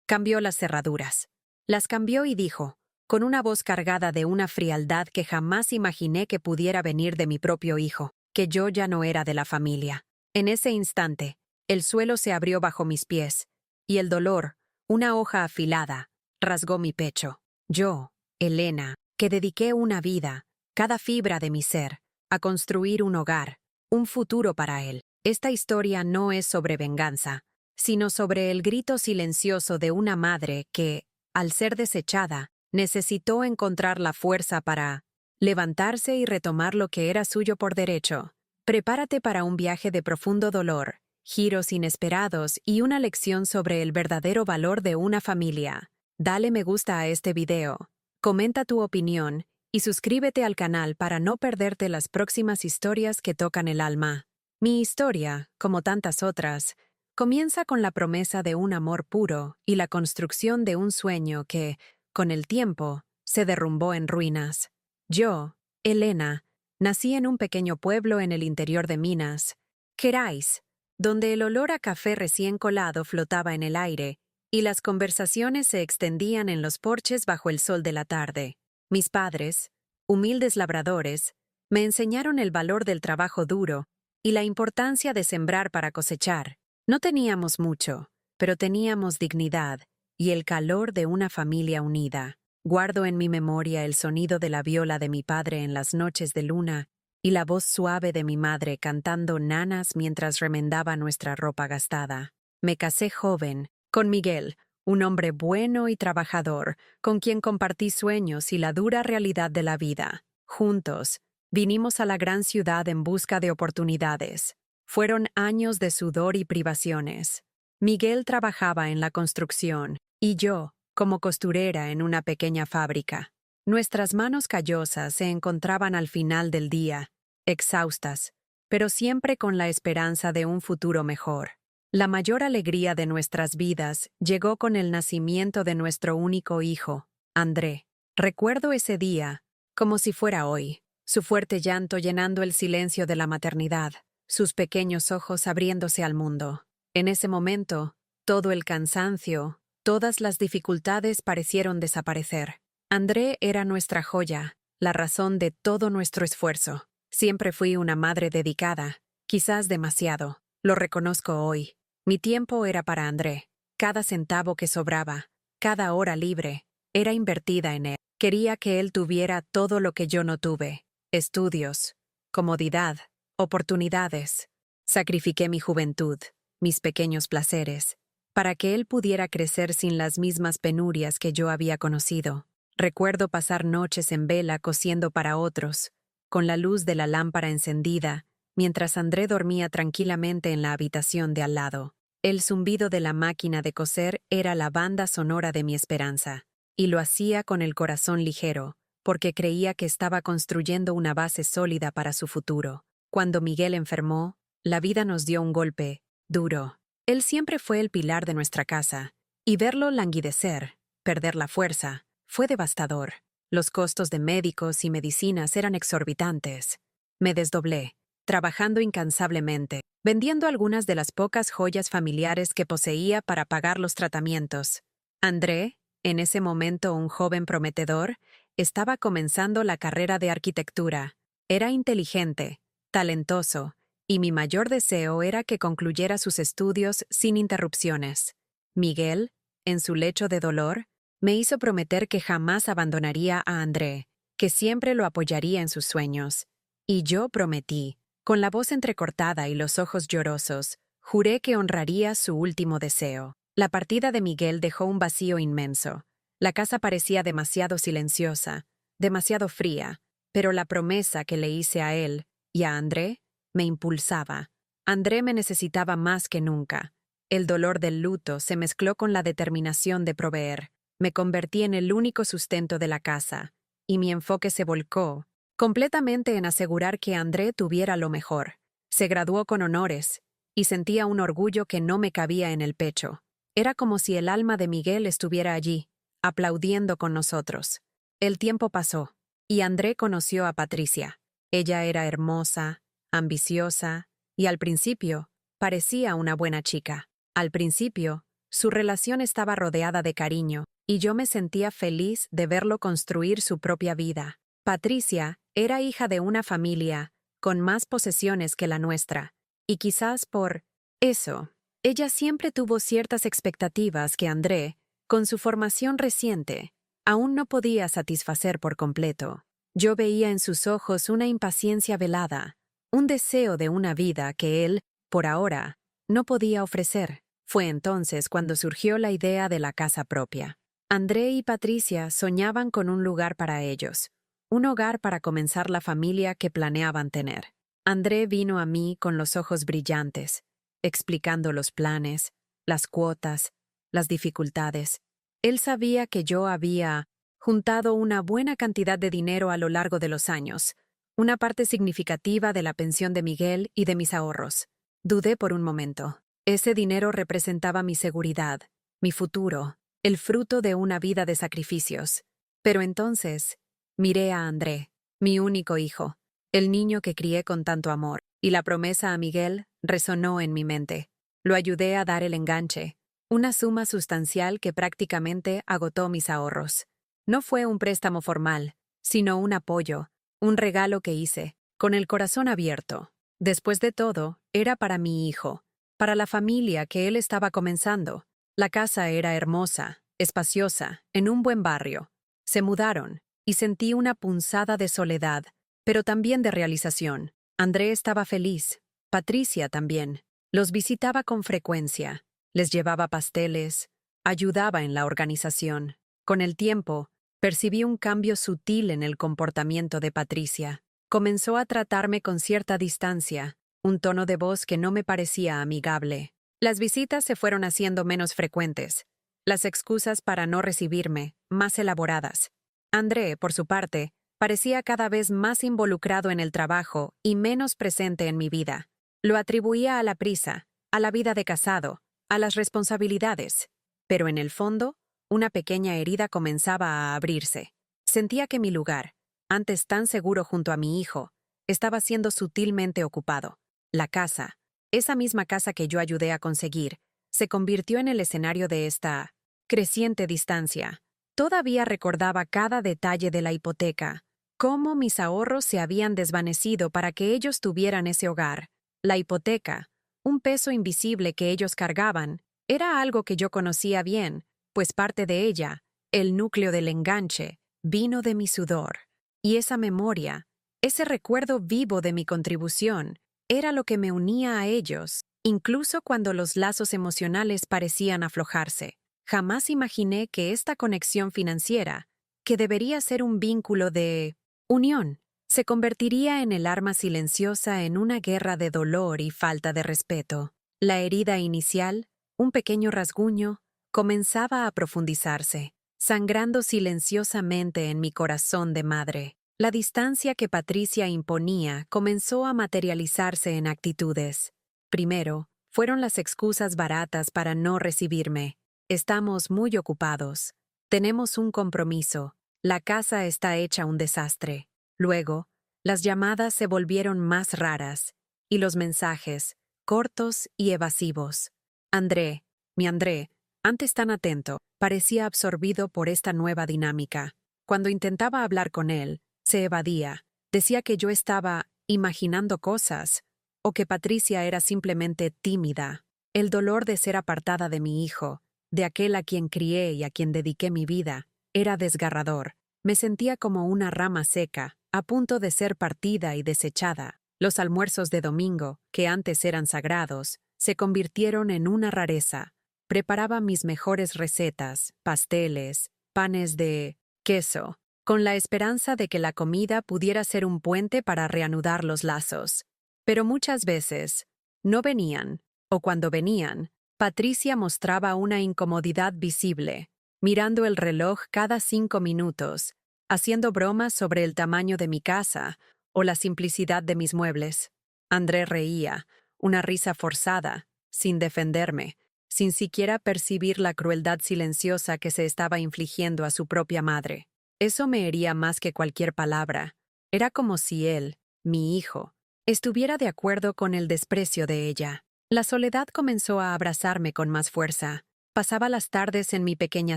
Cambió las cerraduras. Las cambió y dijo, con una voz cargada de una frialdad que jamás imaginé que pudiera venir de mi propio hijo, que yo ya no era de la familia. En ese instante, el suelo se abrió bajo mis pies, y el dolor, una hoja afilada, rasgó mi pecho. Yo, Elena, que dediqué una vida, cada fibra de mi ser, a construir un hogar, un futuro para él. Esta historia no es sobre venganza, sino sobre el grito silencioso de una madre que, al ser desechada, necesitó encontrar la fuerza para levantarse y retomar lo que era suyo por derecho. Prepárate para un viaje de profundo dolor, giros inesperados y una lección sobre el verdadero valor de una familia. Dale me gusta a este video, comenta tu opinión y suscríbete al canal para no perderte las próximas historias que tocan el alma. Mi historia, como tantas otras, comienza con la promesa de un amor puro y la construcción de un sueño que, con el tiempo, se derrumbó en ruinas. Yo, Elena, nací en un pequeño pueblo en el interior de Minas Gerais, donde el olor a café recién colado flotaba en el aire y las conversaciones se extendían en los porches bajo el sol de la tarde. Mis padres, humildes labradores, me enseñaron el valor del trabajo duro y la importancia de sembrar para cosechar. No teníamos mucho, pero teníamos dignidad y el calor de una familia unida. Guardo en mi memoria el sonido de la viola de mi padre en las noches de luna y la voz suave de mi madre cantando nanas mientras remendaba nuestra ropa gastada. Me casé joven, con Miguel, un hombre bueno y trabajador, con quien compartí sueños y la dura realidad de la vida. Juntos, vinimos a la gran ciudad en busca de oportunidades. Fueron años de sudor y privaciones. Miguel trabajaba en la construcción y yo, como costurera en una pequeña fábrica. Nuestras manos callosas se encontraban al final del día, exhaustas, pero siempre con la esperanza de un futuro mejor. La mayor alegría de nuestras vidas llegó con el nacimiento de nuestro único hijo, André. Recuerdo ese día, como si fuera hoy, su fuerte llanto llenando el silencio de la maternidad, sus pequeños ojos abriéndose al mundo. En ese momento, todo el cansancio, todas las dificultades parecieron desaparecer. André era nuestra joya, la razón de todo nuestro esfuerzo. Siempre fui una madre dedicada, quizás demasiado, lo reconozco hoy. Mi tiempo era para André. Cada centavo que sobraba, cada hora libre, era invertida en él. Quería que él tuviera todo lo que yo no tuve: estudios, comodidad, oportunidades. Sacrifiqué mi juventud, mis pequeños placeres, para que él pudiera crecer sin las mismas penurias que yo había conocido. Recuerdo pasar noches en vela cosiendo para otros, con la luz de la lámpara encendida, mientras André dormía tranquilamente en la habitación de al lado. El zumbido de la máquina de coser era la banda sonora de mi esperanza, y lo hacía con el corazón ligero, porque creía que estaba construyendo una base sólida para su futuro. Cuando Miguel enfermó, la vida nos dio un golpe duro. Él siempre fue el pilar de nuestra casa, y verlo languidecer, perder la fuerza, fue devastador. Los costos de médicos y medicinas eran exorbitantes. Me desdoblé, trabajando incansablemente, vendiendo algunas de las pocas joyas familiares que poseía para pagar los tratamientos. André, en ese momento un joven prometedor, estaba comenzando la carrera de arquitectura. Era inteligente, talentoso, y mi mayor deseo era que concluyera sus estudios sin interrupciones. Miguel, en su lecho de dolor, me hizo prometer que jamás abandonaría a André, que siempre lo apoyaría en sus sueños. Y yo prometí, con la voz entrecortada y los ojos llorosos, juré que honraría su último deseo. La partida de Miguel dejó un vacío inmenso. La casa parecía demasiado silenciosa, demasiado fría, pero la promesa que le hice a él y a André me impulsaba. André me necesitaba más que nunca. El dolor del luto se mezcló con la determinación de proveer. Me convertí en el único sustento de la casa, y mi enfoque se volcó completamente en asegurar que André tuviera lo mejor. Se graduó con honores, y sentía un orgullo que no me cabía en el pecho. Era como si el alma de Miguel estuviera allí, aplaudiendo con nosotros. El tiempo pasó, y André conoció a Patricia. Ella era hermosa, ambiciosa, y al principio, parecía una buena chica. Al principio, Su relación estaba rodeada de cariño, y yo me sentía feliz de verlo construir su propia vida. Patricia era hija de una familia con más posesiones que la nuestra, y quizás por eso, ella siempre tuvo ciertas expectativas que André, con su formación reciente, aún no podía satisfacer por completo. Yo veía en sus ojos una impaciencia velada, un deseo de una vida que él, por ahora, no podía ofrecer. Fue entonces cuando surgió la idea de la casa propia. André y Patricia soñaban con un lugar para ellos, un hogar para comenzar la familia que planeaban tener. André vino a mí con los ojos brillantes, explicando los planes, las cuotas, las dificultades. Él sabía que yo había juntado una buena cantidad de dinero a lo largo de los años, una parte significativa de la pensión de Miguel y de mis ahorros. Dudé por un momento. Ese dinero representaba mi seguridad, mi futuro, el fruto de una vida de sacrificios. Pero entonces, miré a André, mi único hijo, el niño que crié con tanto amor, y la promesa a Miguel resonó en mi mente. Lo ayudé a dar el enganche, una suma sustancial que prácticamente agotó mis ahorros. No fue un préstamo formal, sino un apoyo, un regalo que hice, con el corazón abierto. Después de todo, era para mi hijo, para la familia que él estaba comenzando. La casa era hermosa, espaciosa, en un buen barrio. Se mudaron, y sentí una punzada de soledad, pero también de realización. André estaba feliz, Patricia también. Los visitaba con frecuencia, les llevaba pasteles, ayudaba en la organización. Con el tiempo, percibí un cambio sutil en el comportamiento de Patricia. Comenzó a tratarme con cierta distancia, un tono de voz que no me parecía amigable. Las visitas se fueron haciendo menos frecuentes, las excusas para no recibirme, más elaboradas. André, por su parte, parecía cada vez más involucrado en el trabajo y menos presente en mi vida. Lo atribuía a la prisa, a la vida de casado, a las responsabilidades. Pero en el fondo, una pequeña herida comenzaba a abrirse. Sentía que mi lugar, antes tan seguro junto a mi hijo, estaba siendo sutilmente ocupado. La casa, esa misma casa que yo ayudé a conseguir, se convirtió en el escenario de esta creciente distancia. Todavía recordaba cada detalle de la hipoteca, cómo mis ahorros se habían desvanecido para que ellos tuvieran ese hogar. La hipoteca, un peso invisible que ellos cargaban, era algo que yo conocía bien, pues parte de ella, el núcleo del enganche, vino de mi sudor. Y esa memoria, ese recuerdo vivo de mi contribución, era lo que me unía a ellos, incluso cuando los lazos emocionales parecían aflojarse. Jamás imaginé que esta conexión financiera, que debería ser un vínculo de unión, se convertiría en el arma silenciosa en una guerra de dolor y falta de respeto. La herida inicial, un pequeño rasguño, comenzaba a profundizarse, sangrando silenciosamente en mi corazón de madre. La distancia que Patricia imponía comenzó a materializarse en actitudes. Primero, fueron las excusas baratas para no recibirme. Estamos muy ocupados. Tenemos un compromiso. La casa está hecha un desastre. Luego, las llamadas se volvieron más raras, y los mensajes, cortos y evasivos. André, mi André, antes tan atento, parecía absorbido por esta nueva dinámica. Cuando intentaba hablar con él, se evadía. Decía que yo estaba imaginando cosas, o que Patricia era simplemente tímida. El dolor de ser apartada de mi hijo, de aquel a quien crié y a quien dediqué mi vida, era desgarrador. Me sentía como una rama seca, a punto de ser partida y desechada. Los almuerzos de domingo, que antes eran sagrados, se convirtieron en una rareza. Preparaba mis mejores recetas, pasteles, panes de queso, con la esperanza de que la comida pudiera ser un puente para reanudar los lazos. Pero muchas veces no venían, o cuando venían, Patricia mostraba una incomodidad visible, mirando el reloj cada 5 minutos, haciendo bromas sobre el tamaño de mi casa o la simplicidad de mis muebles. André reía, una risa forzada, sin defenderme, sin siquiera percibir la crueldad silenciosa que se estaba infligiendo a su propia madre. Eso me hería más que cualquier palabra. Era como si él, mi hijo, estuviera de acuerdo con el desprecio de ella. La soledad comenzó a abrazarme con más fuerza. Pasaba las tardes en mi pequeña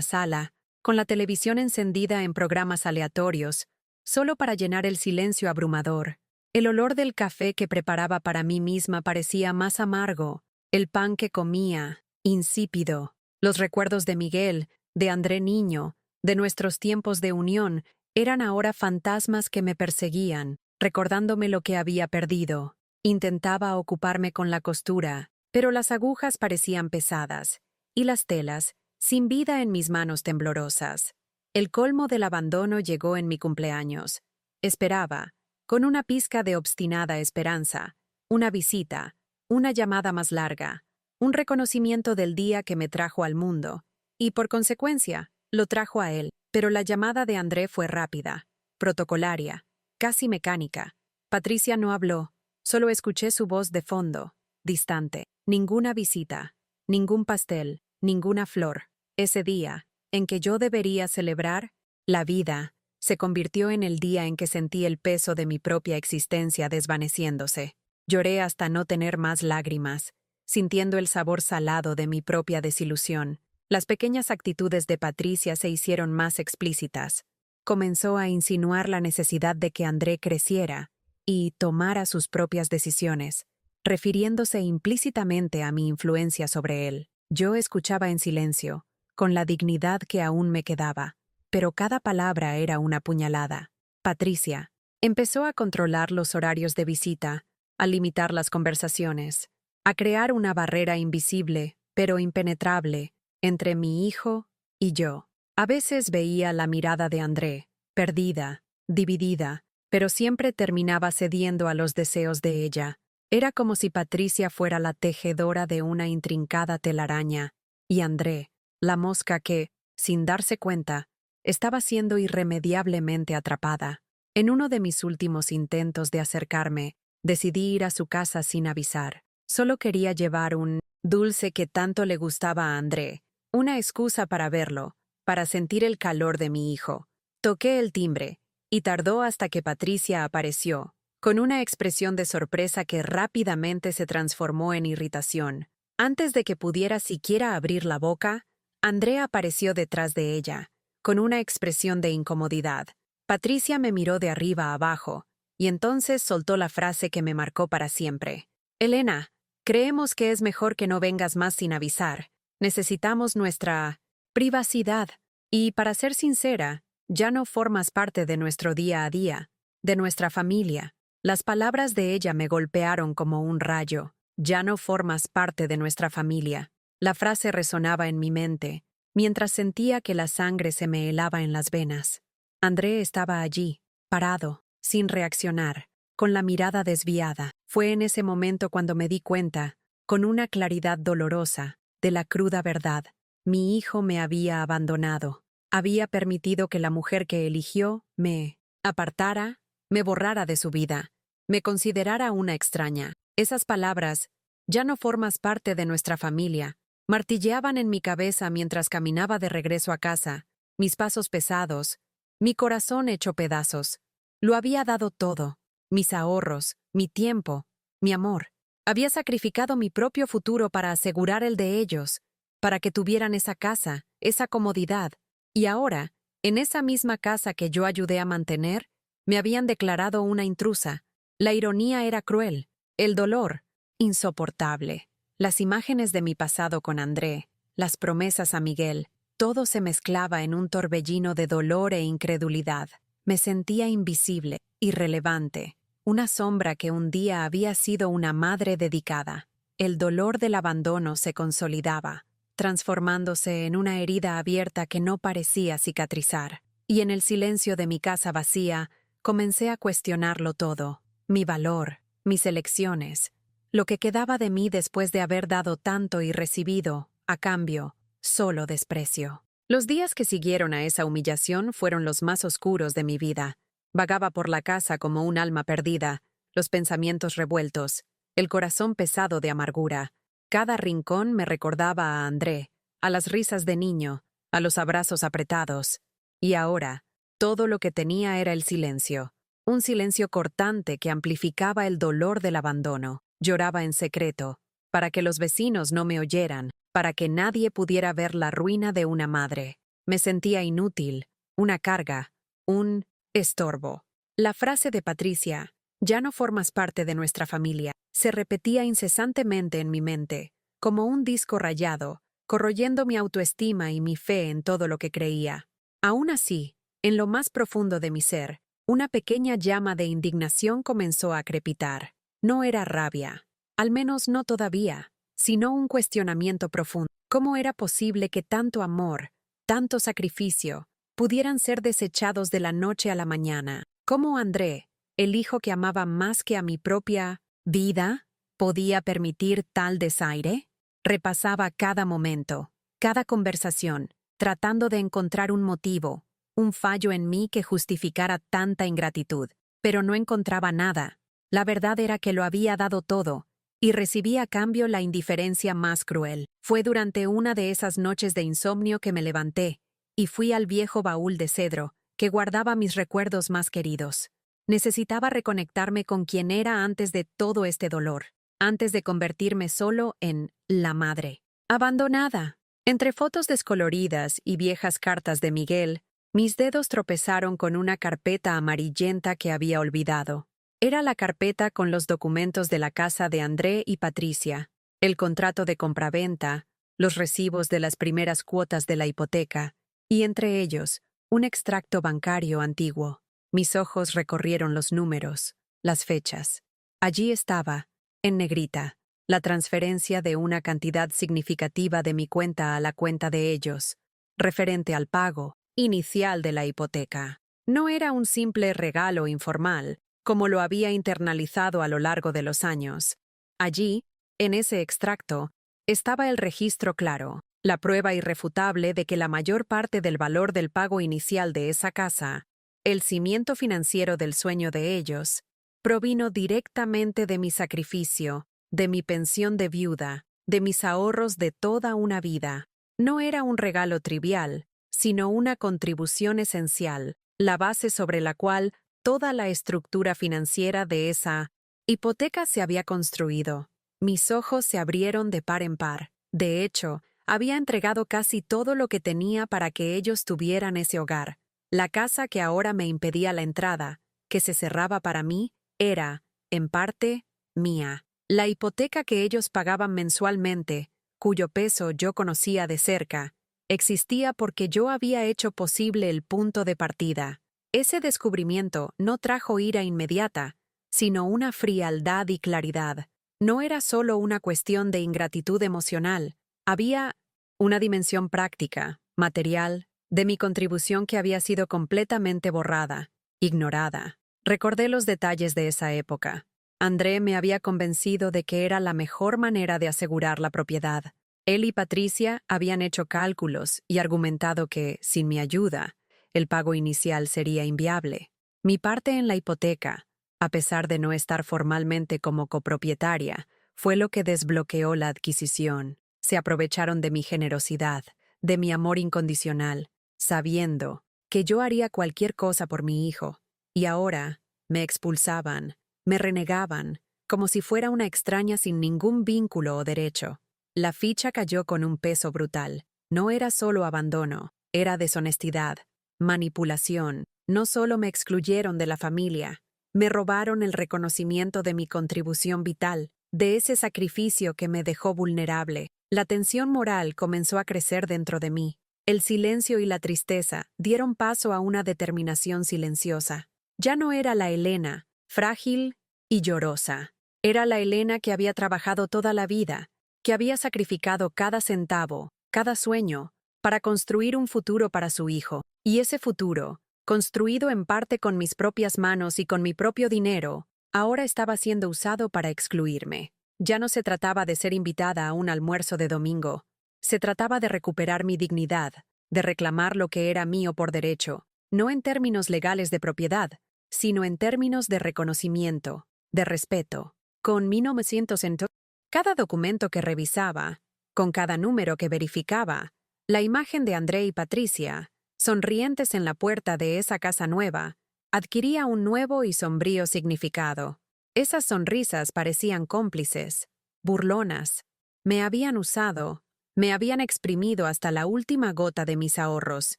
sala, con la televisión encendida en programas aleatorios, solo para llenar el silencio abrumador. El olor del café que preparaba para mí misma parecía más amargo, el pan que comía, insípido. Los recuerdos de Miguel, de André niño, de nuestros tiempos de unión, eran ahora fantasmas que me perseguían, recordándome lo que había perdido. Intentaba ocuparme con la costura, pero las agujas parecían pesadas, y las telas, sin vida en mis manos temblorosas. El colmo del abandono llegó en mi cumpleaños. Esperaba, con una pizca de obstinada esperanza, una visita, una llamada más larga, un reconocimiento del día que me trajo al mundo, y por consecuencia, lo trajo a él. Pero la llamada de André fue rápida, protocolaria, casi mecánica. Patricia no habló, solo escuché su voz de fondo, distante. Ninguna visita, ningún pastel, ninguna flor. Ese día, en que yo debería celebrar la vida, se convirtió en el día en que sentí el peso de mi propia existencia desvaneciéndose. Lloré hasta no tener más lágrimas, sintiendo el sabor salado de mi propia desilusión. Las pequeñas actitudes de Patricia se hicieron más explícitas. Comenzó a insinuar la necesidad de que André creciera y tomara sus propias decisiones, refiriéndose implícitamente a mi influencia sobre él. Yo escuchaba en silencio, con la dignidad que aún me quedaba, pero cada palabra era una puñalada. Patricia empezó a controlar los horarios de visita, a limitar las conversaciones, a crear una barrera invisible, pero impenetrable, entre mi hijo y yo. A veces veía la mirada de André, perdida, dividida, pero siempre terminaba cediendo a los deseos de ella. Era como si Patricia fuera la tejedora de una intrincada telaraña, y André, la mosca que, sin darse cuenta, estaba siendo irremediablemente atrapada. En uno de mis últimos intentos de acercarme, decidí ir a su casa sin avisar. Solo quería llevar un dulce que tanto le gustaba a André, una excusa para verlo, para sentir el calor de mi hijo. Toqué el timbre, y tardó hasta que Patricia apareció, con una expresión de sorpresa que rápidamente se transformó en irritación. Antes de que pudiera siquiera abrir la boca, André apareció detrás de ella, con una expresión de incomodidad. Patricia me miró de arriba a abajo, y entonces soltó la frase que me marcó para siempre. Elena, creemos que es mejor que no vengas más sin avisar. Necesitamos nuestra privacidad. Y, para ser sincera, ya no formas parte de nuestro día a día, de nuestra familia. Las palabras de ella me golpearon como un rayo. Ya no formas parte de nuestra familia. La frase resonaba en mi mente, mientras sentía que la sangre se me helaba en las venas. André estaba allí, parado, sin reaccionar, con la mirada desviada. Fue en ese momento cuando me di cuenta, con una claridad dolorosa, de la cruda verdad. Mi hijo me había abandonado. Había permitido que la mujer que eligió me apartara, me borrara de su vida, me considerara una extraña. Esas palabras, ya no formas parte de nuestra familia, martilleaban en mi cabeza mientras caminaba de regreso a casa, mis pasos pesados, mi corazón hecho pedazos. Lo había dado todo, mis ahorros, mi tiempo, mi amor. Había sacrificado mi propio futuro para asegurar el de ellos, para que tuvieran esa casa, esa comodidad. Y ahora, en esa misma casa que yo ayudé a mantener, me habían declarado una intrusa. La ironía era cruel, el dolor, insoportable. Las imágenes de mi pasado con André, las promesas a Miguel, todo se mezclaba en un torbellino de dolor e incredulidad. Me sentía invisible, irrelevante, una sombra que un día había sido una madre dedicada. El dolor del abandono se consolidaba, transformándose en una herida abierta que no parecía cicatrizar. Y en el silencio de mi casa vacía, comencé a cuestionarlo todo, mi valor, mis elecciones, lo que quedaba de mí después de haber dado tanto y recibido, a cambio, solo desprecio. Los días que siguieron a esa humillación fueron los más oscuros de mi vida. Vagaba por la casa como un alma perdida, los pensamientos revueltos, el corazón pesado de amargura. Cada rincón me recordaba a André, a las risas de niño, a los abrazos apretados. Y ahora, todo lo que tenía era el silencio, un silencio cortante que amplificaba el dolor del abandono. Lloraba en secreto, para que los vecinos no me oyeran, para que nadie pudiera ver la ruina de una madre. Me sentía inútil, una carga, un estorbo. La frase de Patricia, "Ya no formas parte de nuestra familia", se repetía incesantemente en mi mente, como un disco rayado, corroyendo mi autoestima y mi fe en todo lo que creía. Aún así, en lo más profundo de mi ser, una pequeña llama de indignación comenzó a crepitar. No era rabia, al menos no todavía, sino un cuestionamiento profundo. ¿Cómo era posible que tanto amor, tanto sacrificio, pudieran ser desechados de la noche a la mañana? ¿Cómo André, el hijo que amaba más que a mi propia vida, podía permitir tal desaire? Repasaba cada momento, cada conversación, tratando de encontrar un motivo, un fallo en mí que justificara tanta ingratitud, pero no encontraba nada. La verdad era que lo había dado todo, y recibí a cambio la indiferencia más cruel. Fue durante una de esas noches de insomnio que me levanté, y fui al viejo baúl de cedro, que guardaba mis recuerdos más queridos. Necesitaba reconectarme con quien era antes de todo este dolor, antes de convertirme solo en la madre. Abandonada. Entre fotos descoloridas y viejas cartas de Miguel, mis dedos tropezaron con una carpeta amarillenta que había olvidado. Era la carpeta con los documentos de la casa de André y Patricia, el contrato de compraventa, los recibos de las primeras cuotas de la hipoteca, y entre ellos, un extracto bancario antiguo. Mis ojos recorrieron los números, las fechas. Allí estaba, en negrita, la transferencia de una cantidad significativa de mi cuenta a la cuenta de ellos, referente al pago inicial de la hipoteca. No era un simple regalo informal, como lo había internalizado a lo largo de los años. Allí, en ese extracto, estaba el registro claro, la prueba irrefutable de que la mayor parte del valor del pago inicial de esa casa, el cimiento financiero del sueño de ellos, provino directamente de mi sacrificio, de mi pensión de viuda, de mis ahorros de toda una vida. No era un regalo trivial, sino una contribución esencial, la base sobre la cual toda la estructura financiera de esa hipoteca se había construido. Mis ojos se abrieron de par en par. De hecho, había entregado casi todo lo que tenía para que ellos tuvieran ese hogar. La casa que ahora me impedía la entrada, que se cerraba para mí, era, en parte, mía. La hipoteca que ellos pagaban mensualmente, cuyo peso yo conocía de cerca, existía porque yo había hecho posible el punto de partida. Ese descubrimiento no trajo ira inmediata, sino una frialdad y claridad. No era solo una cuestión de ingratitud emocional, había una dimensión práctica, material, de mi contribución que había sido completamente borrada, ignorada. Recordé los detalles de esa época. André me había convencido de que era la mejor manera de asegurar la propiedad. Él y Patricia habían hecho cálculos y argumentado que, sin mi ayuda, el pago inicial sería inviable. Mi parte en la hipoteca, a pesar de no estar formalmente como copropietaria, fue lo que desbloqueó la adquisición. Se aprovecharon de mi generosidad, de mi amor incondicional, sabiendo que yo haría cualquier cosa por mi hijo, y ahora me expulsaban, me renegaban, como si fuera una extraña sin ningún vínculo o derecho. La ficha cayó con un peso brutal. No era solo abandono, era deshonestidad, manipulación. No solo me excluyeron de la familia, me robaron el reconocimiento de mi contribución vital, de ese sacrificio que me dejó vulnerable. La tensión moral comenzó a crecer dentro de mí. El silencio y la tristeza dieron paso a una determinación silenciosa. Ya no era la Elena, frágil y llorosa. Era la Elena que había trabajado toda la vida, que había sacrificado cada centavo, cada sueño, para construir un futuro para su hijo. Y ese futuro, construido en parte con mis propias manos y con mi propio dinero, ahora estaba siendo usado para excluirme. Ya no se trataba de ser invitada a un almuerzo de domingo. Se trataba de recuperar mi dignidad, de reclamar lo que era mío por derecho, no en términos legales de propiedad, sino en términos de reconocimiento, de respeto. Con 1900 cada documento que revisaba, con cada número que verificaba, la imagen de André y Patricia, sonrientes en la puerta de esa casa nueva, adquiría un nuevo y sombrío significado. Esas sonrisas parecían cómplices, burlonas. Me habían usado, Me habían exprimido hasta la última gota de mis ahorros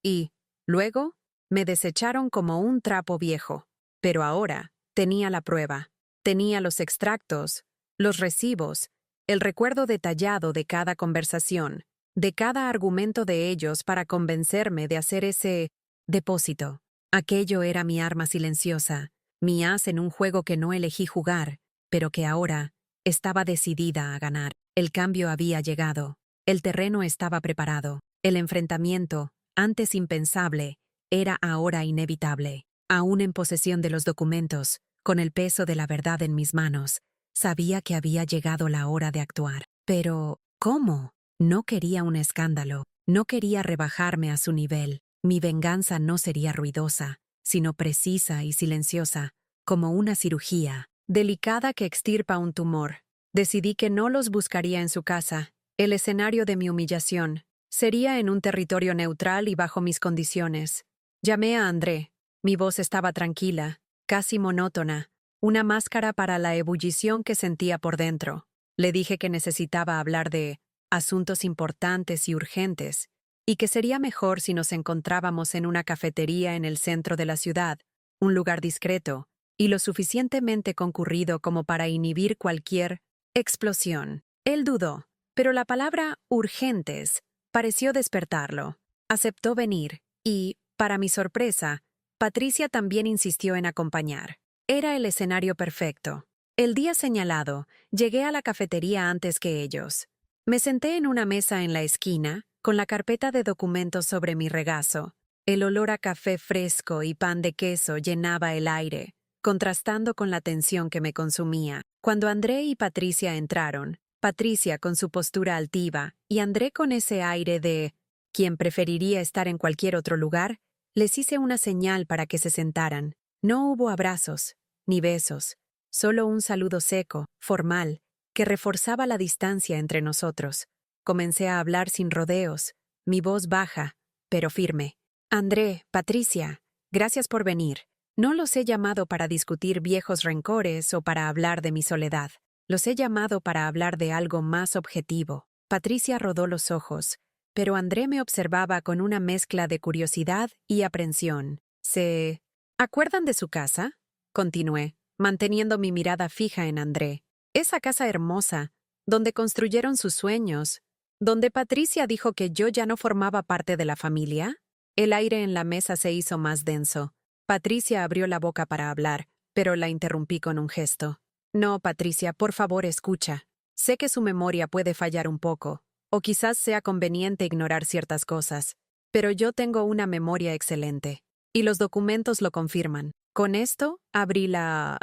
y, luego, me desecharon como un trapo viejo. Pero ahora tenía la prueba. Tenía los extractos, los recibos, el recuerdo detallado de cada conversación, de cada argumento de ellos para convencerme de hacer ese depósito. Aquello era mi arma silenciosa, mi as en un juego que no elegí jugar, pero que ahora estaba decidida a ganar. El cambio había llegado. El terreno estaba preparado. El enfrentamiento, antes impensable, era ahora inevitable. Aún en posesión de los documentos, con el peso de la verdad en mis manos, sabía que había llegado la hora de actuar. Pero, ¿cómo? No quería un escándalo. No quería rebajarme a su nivel. Mi venganza no sería ruidosa, sino precisa y silenciosa, como una cirugía, delicada que extirpa un tumor. Decidí que no los buscaría en su casa. El escenario de mi humillación sería en un territorio neutral y bajo mis condiciones. Llamé a André. Mi voz estaba tranquila, casi monótona, una máscara para la ebullición que sentía por dentro. Le dije que necesitaba hablar de asuntos importantes y urgentes, y que sería mejor si nos encontrábamos en una cafetería en el centro de la ciudad, un lugar discreto y lo suficientemente concurrido como para inhibir cualquier explosión. Él dudó, pero la palabra urgentes pareció despertarlo. Aceptó venir y, para mi sorpresa, Patricia también insistió en acompañar. Era el escenario perfecto. El día señalado, llegué a la cafetería antes que ellos. Me senté en una mesa en la esquina, con la carpeta de documentos sobre mi regazo. El olor a café fresco y pan de queso llenaba el aire, contrastando con la tensión que me consumía. Cuando André y Patricia entraron, Patricia con su postura altiva y André con ese aire de quien preferiría estar en cualquier otro lugar, les hice una señal para que se sentaran. No hubo abrazos, ni besos, solo un saludo seco, formal, que reforzaba la distancia entre nosotros. Comencé a hablar sin rodeos, mi voz baja, pero firme. André, Patricia, gracias por venir. No los he llamado para discutir viejos rencores o para hablar de mi soledad. Los he llamado para hablar de algo más objetivo. Patricia rodó los ojos, pero André me observaba con una mezcla de curiosidad y aprensión. ¿Se acuerdan de su casa? Continué, manteniendo mi mirada fija en André. Esa casa hermosa, donde construyeron sus sueños, donde Patricia dijo que yo ya no formaba parte de la familia. El aire en la mesa se hizo más denso. Patricia abrió la boca para hablar, pero la interrumpí con un gesto. No, Patricia, por favor, escucha. Sé que su memoria puede fallar un poco, o quizás sea conveniente ignorar ciertas cosas, pero yo tengo una memoria excelente, y los documentos lo confirman. Con esto, abrí la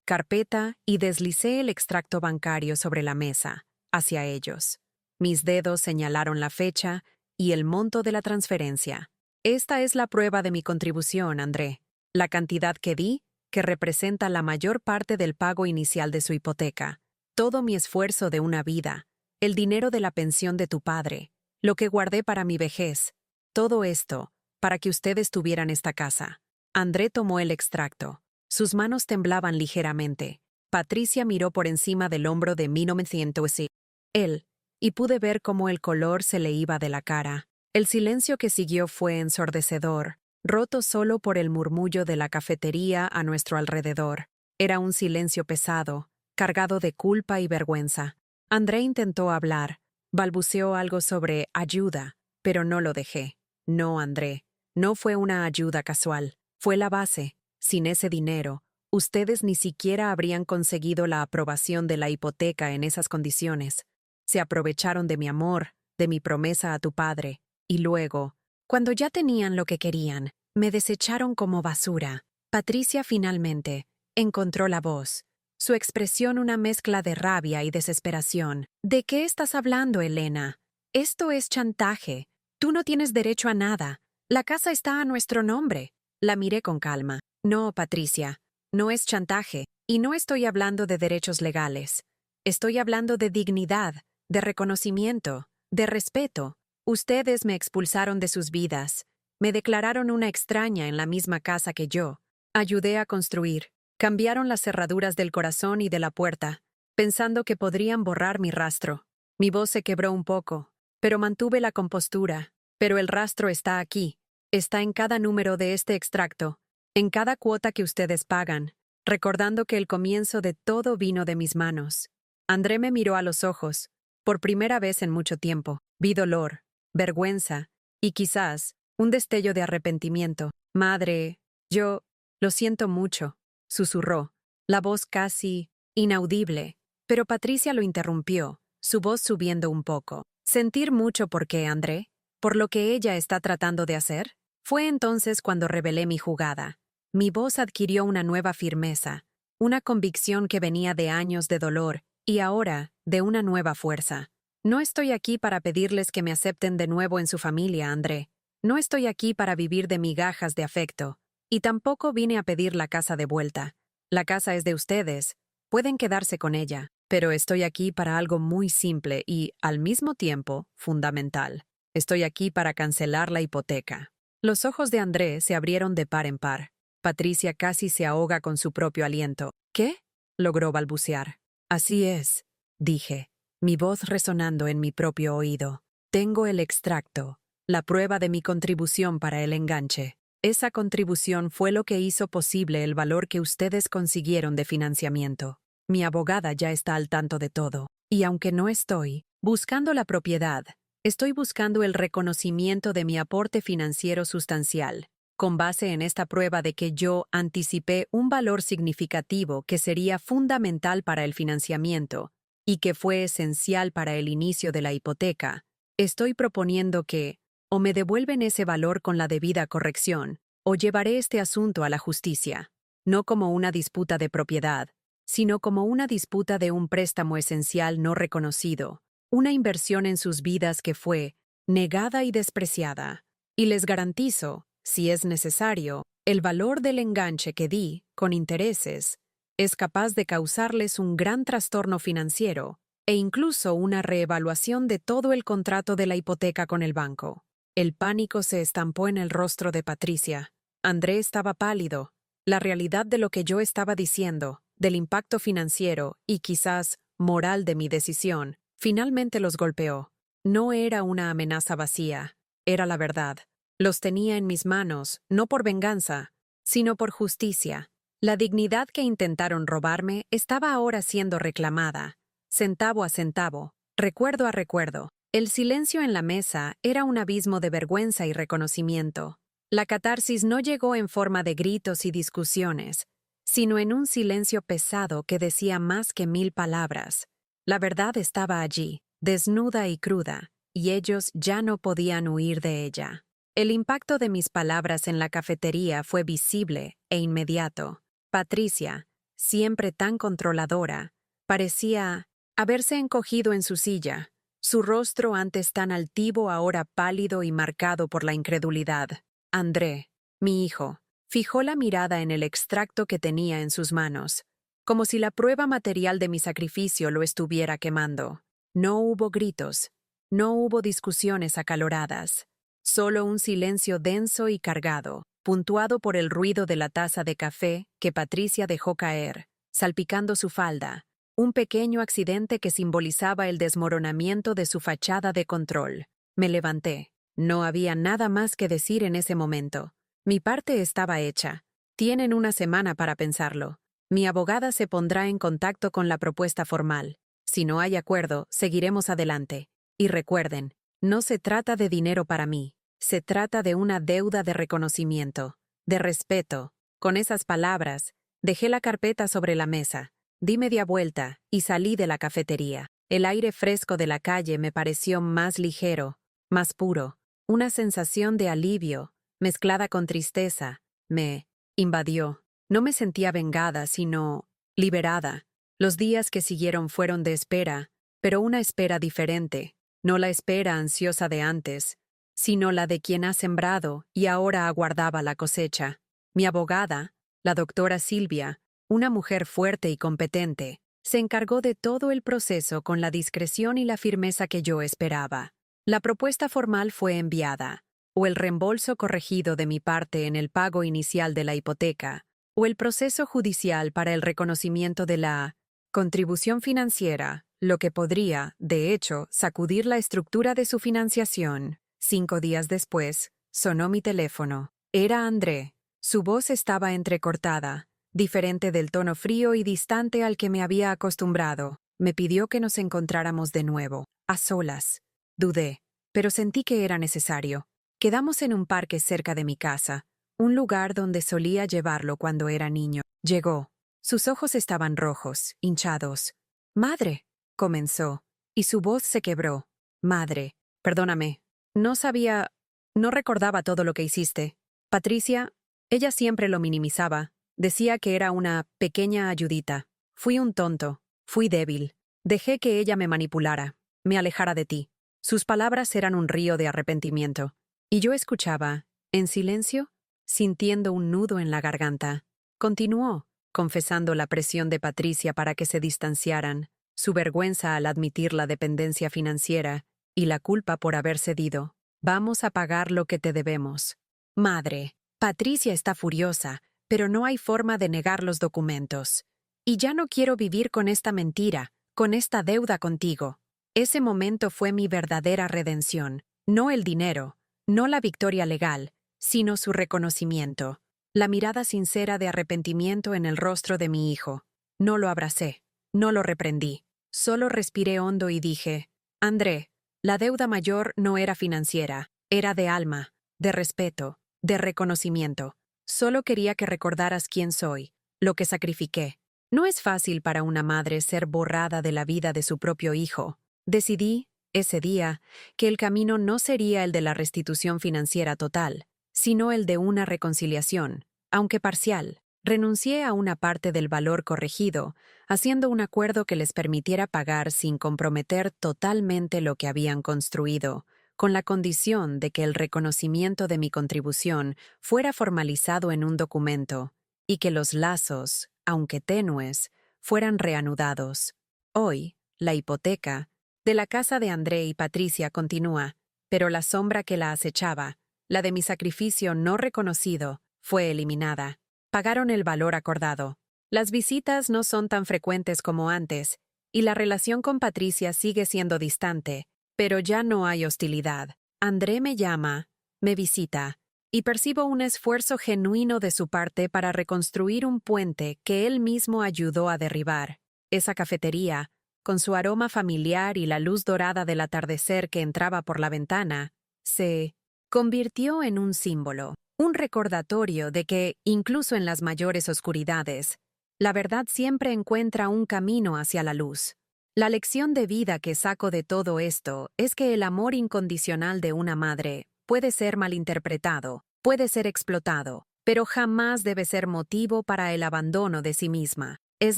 carpeta y deslicé el extracto bancario sobre la mesa, hacia ellos. Mis dedos señalaron la fecha y el monto de la transferencia. Esta es la prueba de mi contribución, André. La cantidad que di, que representa la mayor parte del pago inicial de su hipoteca. Todo mi esfuerzo de una vida. El dinero de la pensión de tu padre. Lo que guardé para mi vejez. Todo esto, para que ustedes tuvieran esta casa. André tomó el extracto. Sus manos temblaban ligeramente. Patricia miró por encima del hombro de 1900 él, y pude ver cómo el color se le iba de la cara. El silencio que siguió fue ensordecedor, roto solo por el murmullo de la cafetería a nuestro alrededor. Era un silencio pesado, cargado de culpa y vergüenza. André intentó hablar, balbuceó algo sobre ayuda, pero no lo dejé. No, André, no fue una ayuda casual, fue la base. Sin ese dinero, ustedes ni siquiera habrían conseguido la aprobación de la hipoteca en esas condiciones. Se aprovecharon de mi amor, de mi promesa a tu padre, y luego, cuando ya tenían lo que querían, me desecharon como basura. Patricia finalmente encontró la voz. Su expresión una mezcla de rabia y desesperación. ¿De qué estás hablando, Elena? Esto es chantaje. Tú no tienes derecho a nada. La casa está a nuestro nombre. La miré con calma. No, Patricia, no es chantaje, y no estoy hablando de derechos legales. Estoy hablando de dignidad, de reconocimiento, de respeto. Ustedes me expulsaron de sus vidas. Me declararon una extraña en la misma casa que yo. Ayudé a construir. Cambiaron las cerraduras del corazón y de la puerta, pensando que podrían borrar mi rastro. Mi voz se quebró un poco, pero mantuve la compostura. Pero el rastro está aquí. Está en cada número de este extracto, en cada cuota que ustedes pagan, recordando que el comienzo de todo vino de mis manos. André me miró a los ojos. Por primera vez en mucho tiempo, vi dolor, vergüenza y quizás un destello de arrepentimiento. Madre, lo siento mucho, susurró, la voz casi inaudible, pero Patricia lo interrumpió, su voz subiendo un poco. ¿Sentir mucho por qué, André? ¿Por lo que ella está tratando de hacer? Fue entonces cuando revelé mi jugada. Mi voz adquirió una nueva firmeza, una convicción que venía de años de dolor y ahora de una nueva fuerza. No estoy aquí para pedirles que me acepten de nuevo en su familia, André. No estoy aquí para vivir de migajas de afecto. Y tampoco vine a pedir la casa de vuelta. La casa es de ustedes. Pueden quedarse con ella. Pero estoy aquí para algo muy simple y, al mismo tiempo, fundamental. Estoy aquí para cancelar la hipoteca. Los ojos de André se abrieron de par en par. Patricia casi se ahoga con su propio aliento. ¿Qué? Logró balbucear. Así es, dije, mi voz resonando en mi propio oído. Tengo el extracto, la prueba de mi contribución para el enganche. Esa contribución fue lo que hizo posible el valor que ustedes consiguieron de financiamiento. Mi abogada ya está al tanto de todo. Y aunque no estoy buscando la propiedad, estoy buscando el reconocimiento de mi aporte financiero sustancial, con base en esta prueba de que yo anticipé un valor significativo que sería fundamental para el financiamiento y que fue esencial para el inicio de la hipoteca. Estoy proponiendo que o me devuelven ese valor con la debida corrección, o llevaré este asunto a la justicia, no como una disputa de propiedad, sino como una disputa de un préstamo esencial no reconocido, una inversión en sus vidas que fue negada y despreciada. Y les garantizo, si es necesario, el valor del enganche que di, con intereses, es capaz de causarles un gran trastorno financiero e incluso una reevaluación de todo el contrato de la hipoteca con el banco. El pánico se estampó en el rostro de Patricia. André estaba pálido. La realidad de lo que yo estaba diciendo, del impacto financiero y quizás moral de mi decisión, finalmente los golpeó. No era una amenaza vacía, era la verdad. Los tenía en mis manos, no por venganza, sino por justicia. La dignidad que intentaron robarme estaba ahora siendo reclamada, centavo a centavo, recuerdo a recuerdo. El silencio en la mesa era un abismo de vergüenza y reconocimiento. La catarsis no llegó en forma de gritos y discusiones, sino en un silencio pesado que decía más que 1000 palabras. La verdad estaba allí, desnuda y cruda, y ellos ya no podían huir de ella. El impacto de mis palabras en la cafetería fue visible e inmediato. Patricia, siempre tan controladora, parecía haberse encogido en su silla, su rostro antes tan altivo ahora pálido y marcado por la incredulidad. André, mi hijo, fijó la mirada en el extracto que tenía en sus manos, como si la prueba material de mi sacrificio lo estuviera quemando. No hubo gritos, no hubo discusiones acaloradas, solo un silencio denso y cargado, puntuado por el ruido de la taza de café que Patricia dejó caer, salpicando su falda, un pequeño accidente que simbolizaba el desmoronamiento de su fachada de control. Me levanté. No había nada más que decir en ese momento. Mi parte estaba hecha. Tienen una semana para pensarlo. Mi abogada se pondrá en contacto con la propuesta formal. Si no hay acuerdo, seguiremos adelante. Y recuerden, no se trata de dinero para mí. Se trata de una deuda de reconocimiento, de respeto. Con esas palabras, dejé la carpeta sobre la mesa, di media vuelta y salí de la cafetería. El aire fresco de la calle me pareció más ligero, más puro. Una sensación de alivio, mezclada con tristeza, me invadió. No me sentía vengada, sino liberada. Los días que siguieron fueron de espera, pero una espera diferente. No la espera ansiosa de antes, sino la de quien ha sembrado y ahora aguardaba la cosecha. Mi abogada, la doctora Silvia, una mujer fuerte y competente, se encargó de todo el proceso con la discreción y la firmeza que yo esperaba. La propuesta formal fue enviada, o el reembolso corregido de mi parte en el pago inicial de la hipoteca, o el proceso judicial para el reconocimiento de la contribución financiera lo que podría, de hecho, sacudir la estructura de su financiación. 5 días después, sonó mi teléfono. Era André. Su voz estaba entrecortada, diferente del tono frío y distante al que me había acostumbrado. Me pidió que nos encontráramos de nuevo, a solas. Dudé, pero sentí que era necesario. Quedamos en un parque cerca de mi casa, un lugar donde solía llevarlo cuando era niño. Llegó. Sus ojos estaban rojos, hinchados. «Madre», comenzó, y su voz se quebró. «Madre, perdóname. No recordaba todo lo que hiciste. Patricia, ella siempre lo minimizaba. Decía que era una pequeña ayudita. Fui un tonto. Fui débil. Dejé que ella me manipulara, me alejara de ti». Sus palabras eran un río de arrepentimiento. Y yo escuchaba, en silencio, sintiendo un nudo en la garganta. Continuó, confesando la presión de Patricia para que se distanciaran, su vergüenza al admitir la dependencia financiera y la culpa por haber cedido. «Vamos a pagar lo que te debemos». «Madre, Patricia está furiosa, pero no hay forma de negar los documentos. Y ya no quiero vivir con esta mentira, con esta deuda contigo». Ese momento fue mi verdadera redención, no el dinero, no la victoria legal, sino su reconocimiento, la mirada sincera de arrepentimiento en el rostro de mi hijo. No lo abracé, no lo reprendí, solo respiré hondo y dije: «André, la deuda mayor no era financiera, era de alma, de respeto, de reconocimiento. Solo quería que recordaras quién soy, lo que sacrifiqué». No es fácil para una madre ser borrada de la vida de su propio hijo. Decidí, ese día, que el camino no sería el de la restitución financiera total, sino el de una reconciliación, aunque parcial. Renuncié a una parte del valor corregido, haciendo un acuerdo que les permitiera pagar sin comprometer totalmente lo que habían construido, con la condición de que el reconocimiento de mi contribución fuera formalizado en un documento y que los lazos, aunque tenues, fueran reanudados. Hoy, la hipoteca de la casa de André y Patricia continúa, pero la sombra que la acechaba, la de mi sacrificio no reconocido, fue eliminada. Pagaron el valor acordado. Las visitas no son tan frecuentes como antes, y la relación con Patricia sigue siendo distante, pero ya no hay hostilidad. André me llama, me visita, y percibo un esfuerzo genuino de su parte para reconstruir un puente que él mismo ayudó a derribar. Esa cafetería, con su aroma familiar y la luz dorada del atardecer que entraba por la ventana, se convirtió en un símbolo, un recordatorio de que, incluso en las mayores oscuridades, la verdad siempre encuentra un camino hacia la luz. La lección de vida que saco de todo esto es que el amor incondicional de una madre puede ser malinterpretado, puede ser explotado, pero jamás debe ser motivo para el abandono de sí misma. Es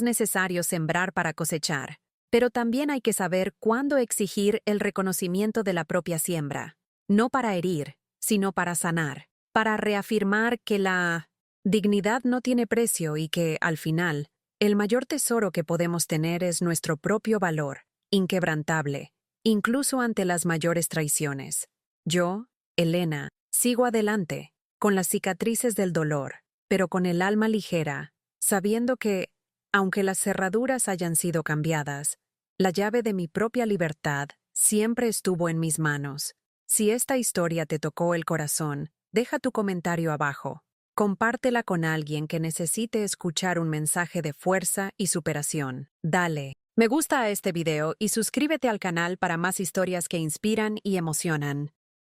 necesario sembrar para cosechar, pero también hay que saber cuándo exigir el reconocimiento de la propia siembra, no para herir, sino para sanar, para reafirmar que la dignidad no tiene precio y que, al final, el mayor tesoro que podemos tener es nuestro propio valor, inquebrantable, incluso ante las mayores traiciones. Yo, Elena, sigo adelante, con las cicatrices del dolor, pero con el alma ligera, sabiendo que, aunque las cerraduras hayan sido cambiadas, la llave de mi propia libertad siempre estuvo en mis manos. Si esta historia te tocó el corazón, deja tu comentario abajo. Compártela con alguien que necesite escuchar un mensaje de fuerza y superación. Dale me gusta a este video y suscríbete al canal para más historias que inspiran y emocionan.